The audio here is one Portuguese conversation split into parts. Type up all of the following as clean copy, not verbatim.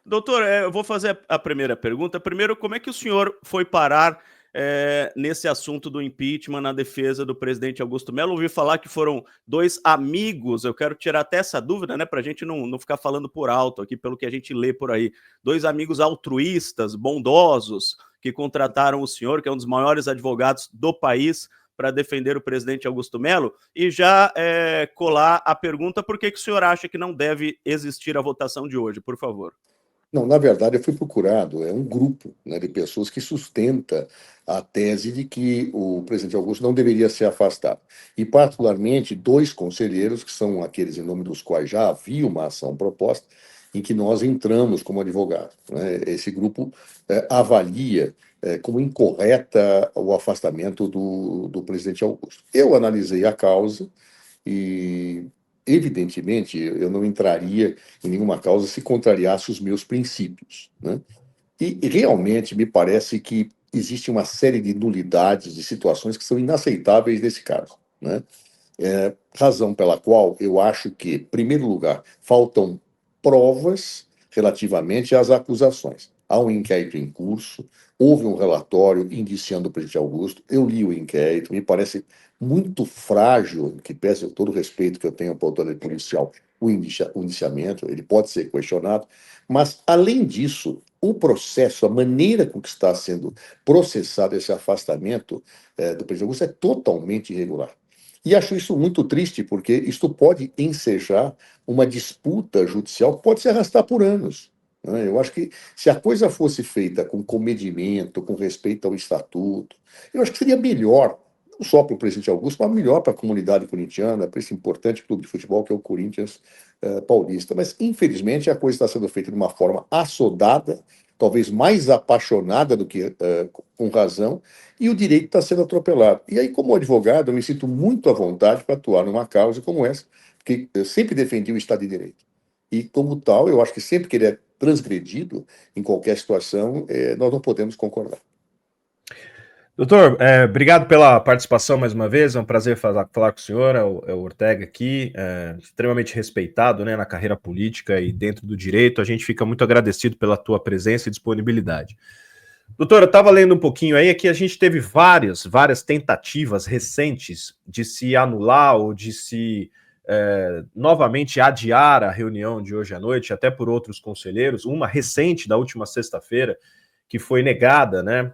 Doutor, eu vou fazer a primeira pergunta. Primeiro, como é que o senhor foi parar nesse assunto do impeachment na defesa do presidente Augusto Melo? Ouvi falar que foram dois amigos, eu quero tirar até essa dúvida, né, para a gente não ficar falando por alto aqui, pelo que a gente lê por aí. Dois amigos altruístas, bondosos, que contrataram o senhor, que é um dos maiores advogados do país, para defender o presidente Augusto Melo, e já colar a pergunta: por que o senhor acha que não deve existir a votação de hoje, por favor? Não, na verdade, eu fui procurado, é um grupo, né, de pessoas que sustenta a tese de que o presidente Augusto não deveria ser afastado. E, particularmente, dois conselheiros, que são aqueles em nome dos quais já havia uma ação proposta, em que nós entramos como advogado, né? Esse grupo avalia como incorreta o afastamento do presidente Augusto. Eu analisei a causa e, evidentemente, eu não entraria em nenhuma causa se contrariasse os meus princípios, né? E realmente me parece que existe uma série de nulidades, de situações que são inaceitáveis nesse caso, né? Razão pela qual eu acho que, em primeiro lugar, faltam provas relativamente às acusações. Há um inquérito em curso, houve um relatório indiciando o presidente Augusto, eu li o inquérito, me parece muito frágil, que pese todo o respeito que eu tenho para a autoridade policial, o indiciamento, ele pode ser questionado, mas, além disso, o processo, a maneira com que está sendo processado esse afastamento do presidente Augusto é totalmente irregular. E acho isso muito triste, porque isto pode ensejar uma disputa judicial que pode se arrastar por anos, né? Eu acho que se a coisa fosse feita com comedimento, com respeito ao estatuto, eu acho que seria melhor, não só para o presidente Augusto, mas melhor para a comunidade corintiana, para esse importante clube de futebol que é o Corinthians Paulista. Mas, infelizmente, a coisa está sendo feita de uma forma assodada, talvez mais apaixonada do que com razão, e o direito está sendo atropelado. E aí, como advogado, eu me sinto muito à vontade para atuar numa causa como essa, porque eu sempre defendi o Estado de Direito. E, como tal, eu acho que sempre que ele é transgredido, em qualquer situação, nós não podemos concordar. Doutor, obrigado pela participação mais uma vez, é um prazer falar com o senhor, é o Ortega aqui, extremamente respeitado, né, na carreira política e dentro do direito. A gente fica muito agradecido pela tua presença e disponibilidade. Doutor, eu estava lendo um pouquinho aí, aqui a gente teve várias tentativas recentes de se anular ou de se novamente adiar a reunião de hoje à noite, até por outros conselheiros, uma recente da última sexta-feira, que foi negada, né,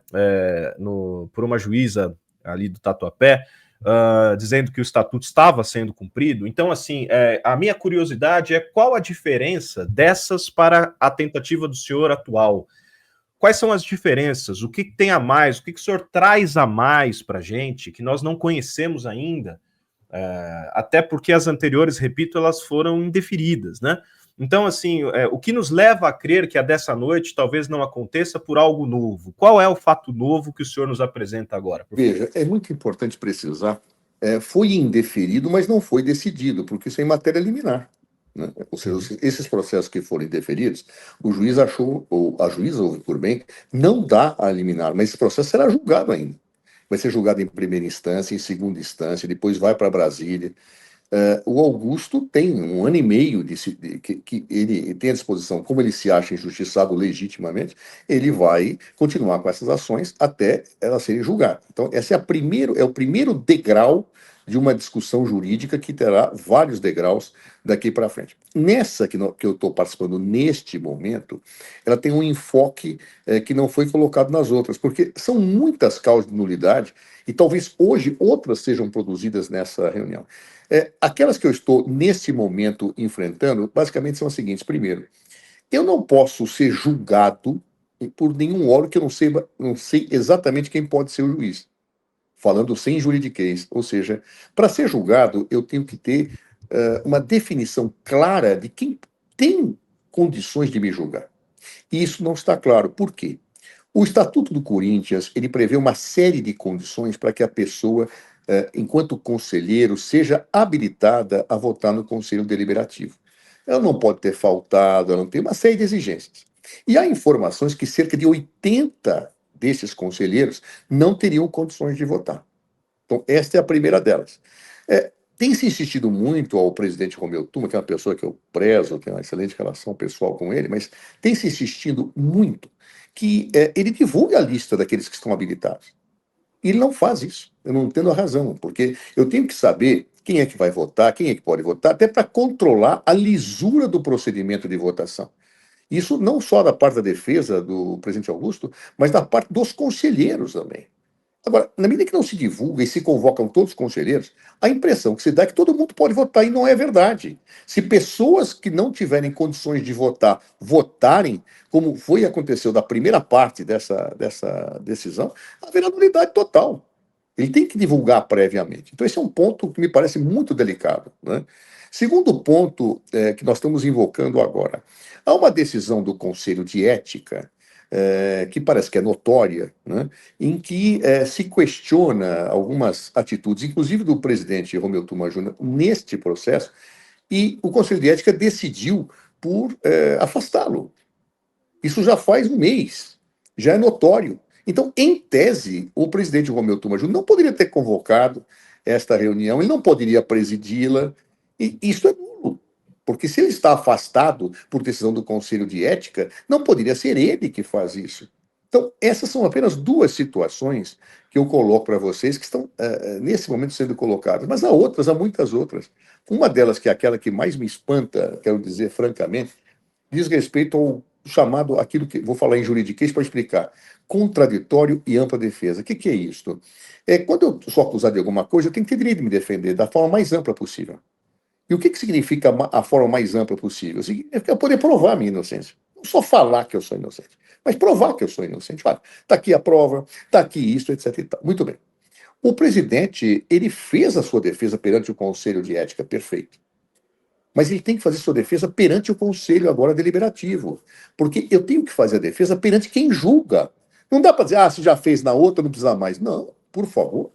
por uma juíza ali do Tatuapé, dizendo que o estatuto estava sendo cumprido. Então, assim, a minha curiosidade é qual a diferença dessas para a tentativa do senhor atual? Quais são as diferenças? O que tem a mais? O que o senhor traz a mais para a gente que nós não conhecemos ainda? Até porque as anteriores, repito, elas foram indeferidas, né? Então, assim, o que nos leva a crer que a dessa noite talvez não aconteça por algo novo? Qual é o fato novo que o senhor nos apresenta agora? Veja, é muito importante precisar, foi indeferido, mas não foi decidido, porque isso é em matéria liminar, né? Ou seja, esses processos que foram indeferidos, o juiz achou, ou a juíza ouve por bem, não dá a liminar, mas esse processo será julgado ainda. Vai ser julgado em primeira instância, em segunda instância, depois vai para Brasília. O Augusto tem 1 ano e meio que ele tem à disposição, como ele se acha injustiçado legitimamente, ele vai continuar com essas ações até elas serem julgadas. Então, esse é o primeiro degrau de uma discussão jurídica que terá vários degraus daqui para frente. Nessa que eu estou participando neste momento, ela tem um enfoque que não foi colocado nas outras, porque são muitas causas de nulidade e talvez hoje outras sejam produzidas nessa reunião. Aquelas que eu estou, nesse momento, enfrentando, basicamente são as seguintes. Primeiro, eu não posso ser julgado por nenhum órgão que eu não sei exatamente quem pode ser o juiz, falando sem juridiquês. Ou seja, para ser julgado, eu tenho que ter uma definição clara de quem tem condições de me julgar. E isso não está claro. Por quê? O Estatuto do Corinthians, ele prevê uma série de condições para que a pessoa, enquanto conselheiro, seja habilitada a votar no Conselho Deliberativo. Ela não pode ter faltado, ela não tem uma série de exigências. E há informações que cerca de 80 desses conselheiros não teriam condições de votar. Então, esta é a primeira delas. Tem se insistido muito ao presidente Romeu Tuma, que é uma pessoa que eu prezo, tenho uma excelente relação pessoal com ele, mas tem se insistido muito que ele divulgue a lista daqueles que estão habilitados. E ele não faz isso. Eu não entendo a razão, porque eu tenho que saber quem é que vai votar, quem é que pode votar, até para controlar a lisura do procedimento de votação. Isso não só da parte da defesa do presidente Augusto, mas da parte dos conselheiros também. Agora, na medida que não se divulga e se convocam todos os conselheiros, a impressão que se dá é que todo mundo pode votar e não é verdade. Se pessoas que não tiverem condições de votar votarem, como foi e aconteceu da primeira parte dessa decisão, haverá nulidade total. Ele tem que divulgar previamente. Então, esse é um ponto que me parece muito delicado, né? Segundo ponto que nós estamos invocando agora. Há uma decisão do Conselho de Ética que parece que é notória, né, em que se questiona algumas atitudes, inclusive do presidente Romeu Tuma Júnior, neste processo, e o Conselho de Ética decidiu por afastá-lo. Isso já faz um mês, já é notório. Então, em tese, o presidente Romeu Tuma Júnior não poderia ter convocado esta reunião, ele não poderia presidi-la, e isso é nulo. Porque se ele está afastado por decisão do Conselho de Ética, não poderia ser ele que faz isso. Então, essas são apenas duas situações que eu coloco para vocês que estão, nesse momento, sendo colocadas. Mas há outras, há muitas outras. Uma delas, que é aquela que mais me espanta, quero dizer francamente, diz respeito ao chamado, aquilo que vou falar em juridiquês para explicar, contraditório e ampla defesa. O que é isso? Quando eu sou acusado de alguma coisa, eu tenho que ter direito de me defender da forma mais ampla possível. E o que significa a forma mais ampla possível? Significa eu poder provar a minha inocência. Não só falar que eu sou inocente, mas provar que eu sou inocente. Olha, está aqui a prova, está aqui isso, etc. E tal. Muito bem. O presidente, ele fez a sua defesa perante o Conselho de Ética, perfeito. Mas ele tem que fazer sua defesa perante o Conselho agora deliberativo. Porque eu tenho que fazer a defesa perante quem julga. Não dá para dizer, se já fez na outra, não precisa mais. Não, por favor.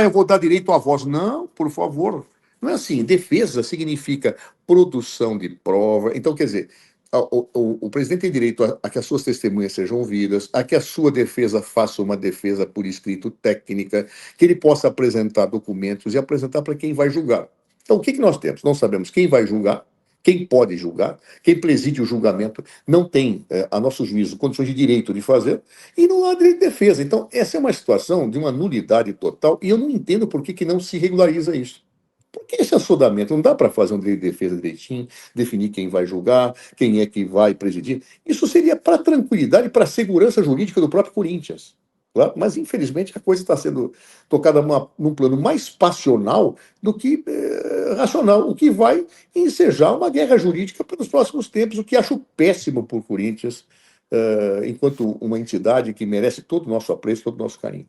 Eu vou dar direito à voz. Não, por favor. Não é assim. Defesa significa produção de prova. Então, quer dizer, o presidente tem direito a que as suas testemunhas sejam ouvidas, a que a sua defesa faça uma defesa por escrito técnica, que ele possa apresentar documentos e apresentar para quem vai julgar. Então, o que nós temos? Não sabemos quem vai julgar, quem pode julgar, quem preside o julgamento não tem, a nosso juízo, condições de direito de fazer, e não há direito de defesa. Então, essa é uma situação de uma nulidade total, e eu não entendo por que não se regulariza isso. Por que esse assodamento? Não dá para fazer um direito de defesa direitinho, definir quem vai julgar, quem é que vai presidir. Isso seria para a tranquilidade e para a segurança jurídica do próprio Corinthians. Claro? Mas, infelizmente, a coisa está sendo tocada num plano mais passional do que racional, o que vai ensejar uma guerra jurídica pelos próximos tempos, o que acho péssimo por Corinthians, enquanto uma entidade que merece todo o nosso apreço, todo o nosso carinho.